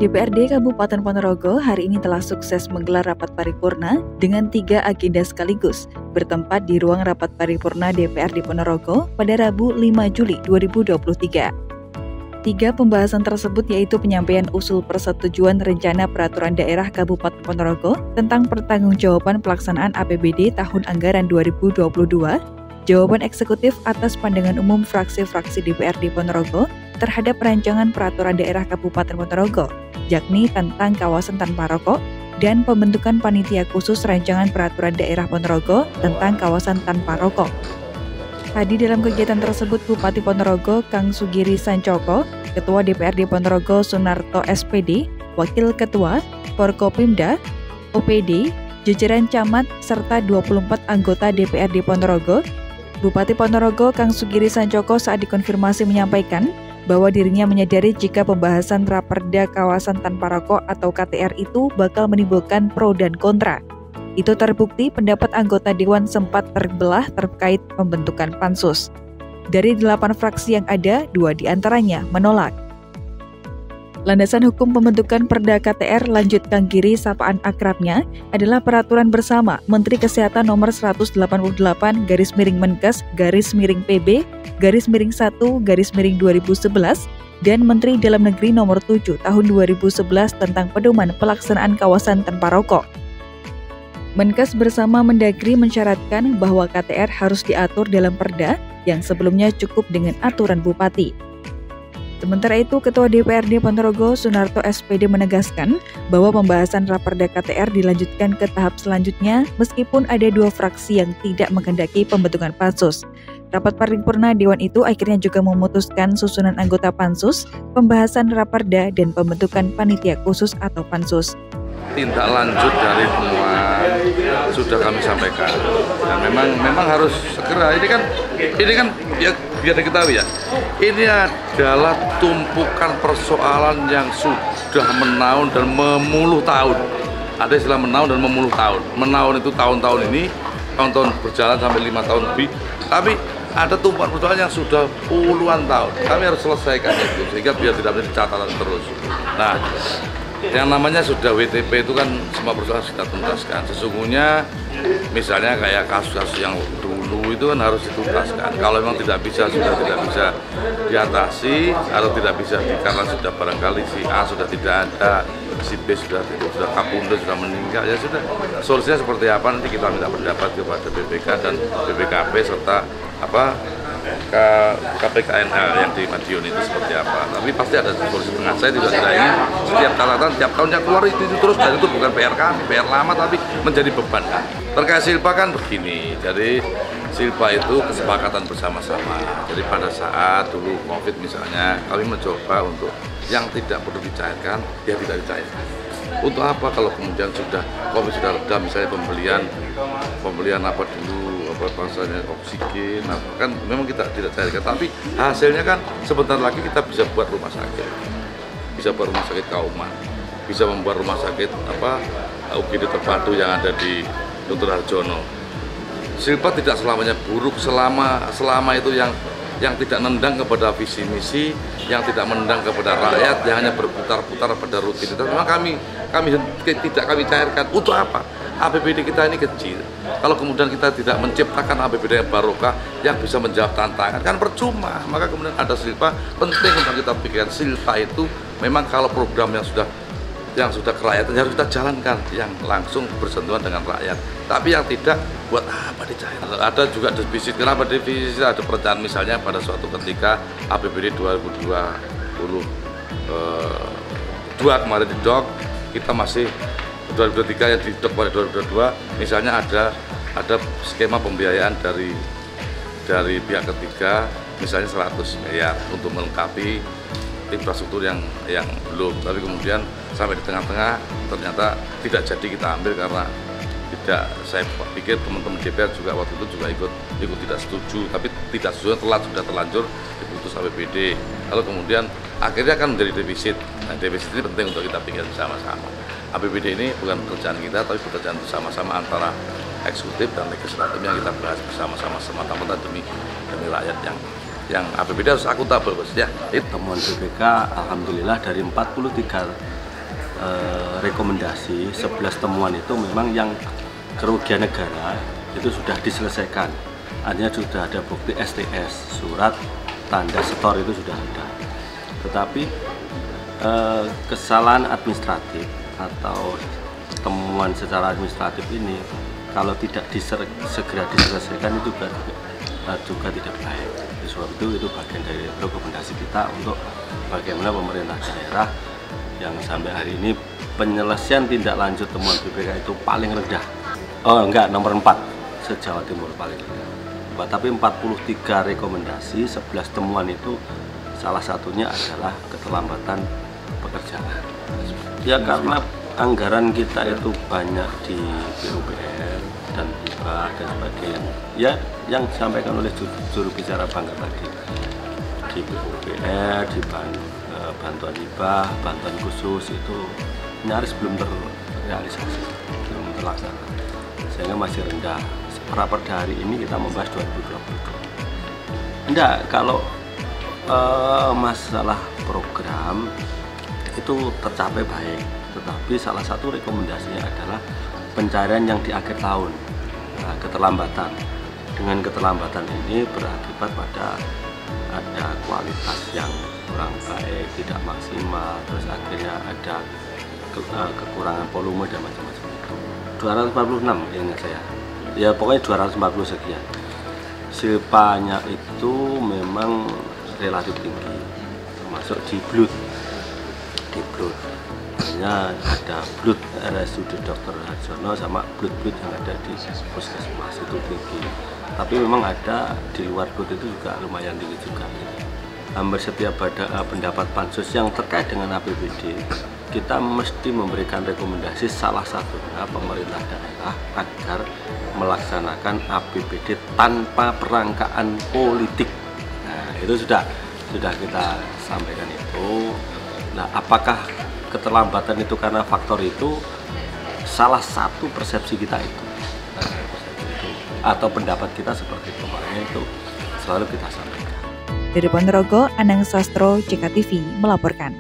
DPRD Kabupaten Ponorogo hari ini telah sukses menggelar rapat paripurna dengan 3 agenda sekaligus, bertempat di ruang rapat paripurna DPRD Ponorogo pada Rabu 5 Juli 2023. 3 pembahasan tersebut yaitu penyampaian usul persetujuan rencana peraturan daerah Kabupaten Ponorogo tentang pertanggungjawaban pelaksanaan APBD tahun anggaran 2022, jawaban eksekutif atas pandangan umum fraksi-fraksi DPRD Ponorogo terhadap rancangan peraturan daerah Kabupaten Ponorogo, yakni tentang kawasan tanpa rokok, dan pembentukan panitia khusus rancangan peraturan daerah Ponorogo tentang kawasan tanpa rokok. Hadir dalam kegiatan tersebut Bupati Ponorogo Kang Sugiri Sancoko, Ketua DPRD Ponorogo Sunarto SPD, Wakil Ketua, Forkopimda, OPD, jajaran camat, serta 24 anggota DPRD Ponorogo. Bupati Ponorogo Kang Sugiri Sancoko saat dikonfirmasi menyampaikan bahwa dirinya menyadari jika pembahasan Raperda Kawasan Tanpa Rokok atau KTR itu bakal menimbulkan pro dan kontra. Itu terbukti pendapat anggota Dewan sempat terbelah terkait pembentukan pansus. Dari 8 fraksi yang ada, 2 diantaranya menolak. Landasan hukum pembentukan Perda KTR lanjut Kang Giri sapaan akrabnya adalah Peraturan Bersama Menteri Kesehatan Nomor 188 /PB/1/2011 dan Menteri Dalam Negeri Nomor 7 Tahun 2011 tentang pedoman pelaksanaan kawasan tanpa rokok. Menkes bersama Mendagri mensyaratkan bahwa KTR harus diatur dalam perda yang sebelumnya cukup dengan aturan bupati. Sementara itu, Ketua DPRD Ponorogo Sunarto SPD menegaskan bahwa pembahasan Raperda KTR dilanjutkan ke tahap selanjutnya meskipun ada 2 fraksi yang tidak menghendaki pembentukan pansus. Rapat paripurna Dewan itu akhirnya juga memutuskan susunan anggota pansus, pembahasan Raperda, dan pembentukan panitia khusus atau pansus. Tindak lanjut dari temuan sudah kami sampaikan dan memang harus segera. Ini kan ya biar diketahui ya, ini adalah tumpukan persoalan yang sudah menaun dan memuluh tahun. Ada istilah menaun dan memuluh tahun. Menaun itu tahun-tahun ini, tahun-tahun berjalan sampai 5 tahun lebih, tapi ada tumpukan persoalan yang sudah puluhan tahun. Kami harus selesaikan itu sehingga biar tidak menjadi catatan terus. Nah, yang namanya sudah WTP itu kan semua persoalan sudah tuntaskan. Sesungguhnya misalnya kayak kasus-kasus yang dulu itu kan harus dituntaskan. Kalau memang sudah tidak bisa diatasi atau tidak bisa karena sudah barangkali si A sudah tidak ada, si B sudah kabundut, sudah meninggal, ya sudah. Solusinya seperti apa nanti kita minta pendapat kepada BPK dan BPKP serta KPKNL yang di Madiun itu seperti apa. Tapi pasti ada solusi tengah. Saya tidak ingin setiap catatan, setiap tahunnya keluar itu terus, dan itu bukan PR kami, PR lama, tapi menjadi beban. Terkait Silpa kan begini, jadi Silpa itu kesepakatan bersama-sama. Jadi pada saat dulu COVID misalnya, kami mencoba untuk yang tidak perlu dicairkan, ya tidak dicairkan. Untuk apa kalau kemudian COVID sudah reda, misalnya pembelian apa dulu, bahasanya oksigen, kan memang kita tidak cairkan, tapi hasilnya kan sebentar lagi kita bisa buat rumah sakit, Kauman, bisa membuat rumah sakit UGD terpadu yang ada di Dr. Harjono. Silpa tidak selamanya buruk, selama itu yang tidak nendang kepada visi misi, yang tidak menendang kepada rakyat, yang hanya berputar-putar pada rutinitas. Memang kami tidak kami cairkan. Untuk apa? APBD kita ini kecil. Kalau kemudian kita tidak menciptakan APBD yang barokah yang bisa menjawab tantangan, kan percuma. Maka kemudian ada Silpa, penting untuk kita pikirkan. Silpa itu memang kalau program yang sudah kerakyatan harus kita jalankan, yang langsung bersentuhan dengan rakyat. Tapi yang tidak, buat apa dicair? Ada juga defisit. Kenapa defisit? Ada perencanaan misalnya pada suatu ketika APBD 2022 kemarin di DOK, kita masih 2023 yang didok pada 2022, misalnya ada skema pembiayaan dari pihak ketiga, misalnya 100 miliar untuk melengkapi infrastruktur yang belum, tapi kemudian sampai di tengah-tengah ternyata tidak jadi kita ambil karena saya pikir teman-teman DPR juga waktu itu juga ikut tidak setuju, tapi tidak setuju sudah terlanjur diputus APBD. Lalu kemudian akhirnya kan menjadi defisit. Nah, defisit ini penting untuk kita pikir bersama-sama. APBD ini bukan pekerjaan kita, tapi pekerjaan bersama-sama antara eksekutif dan legislatif yang kita bahas bersama-sama semata-mata demi rakyat yang APBD harus akuntabel, Bos ya. Temuan BPK alhamdulillah dari 43 rekomendasi 11 temuan itu memang yang kerugian negara itu sudah diselesaikan. Artinya sudah ada bukti STS, surat tanda setor itu sudah ada. Tetapi kesalahan administratif atau temuan secara administratif ini kalau tidak segera diselesaikan itu juga tidak baik. Sebab itu bagian dari rekomendasi kita untuk bagaimana pemerintah daerah yang sampai hari ini penyelesaian tindak lanjut temuan BPK itu paling rendah. Nomor 4 se-Jawa Timur paling rendah. Tapi 43 rekomendasi, 11 temuan itu salah satunya adalah keterlambatan pekerjaan. Ya karena anggaran kita itu banyak di PUPR dan hibah dan sebagainya. Ya yang disampaikan oleh juru bicara Banggar tadi, di PUPR, di bantuan hibah, bantuan khusus itu nyaris belum terrealisasi, belum terlaksana, sehingga masih rendah. Raperda hari ini kita membahas 2022. Enggak, kalau masalah program itu tercapai baik, tetapi salah satu rekomendasinya adalah pencarian yang di akhir tahun. Nah, keterlambatan. Dengan keterlambatan ini berakibat pada ada kualitas yang kurang baik, tidak maksimal, terus akhirnya ada kekurangan volume dan macam-macam itu. 246 ingat saya. Ya pokoknya 240 sekian. Silpanya itu memang relatif tinggi, termasuk di blood. Hanya ada blood RSUD Dr. Harjono sama blood yang ada di puskesmas itu tinggi. Tapi memang ada di luar blood itu juga lumayan tinggi juga. Hampir setiap pendapat pansus yang terkait dengan APBD, kita mesti memberikan rekomendasi salah satunya pemerintah daerah agar melaksanakan APBD tanpa perangkaan politik. Nah, itu sudah kita sampaikan itu. Nah, apakah keterlambatan itu karena faktor itu? Salah satu persepsi kita itu, atau pendapat kita seperti itu, makanya itu selalu kita sampaikan. Dari Ponorogo, Anang Sastro, JKTV melaporkan.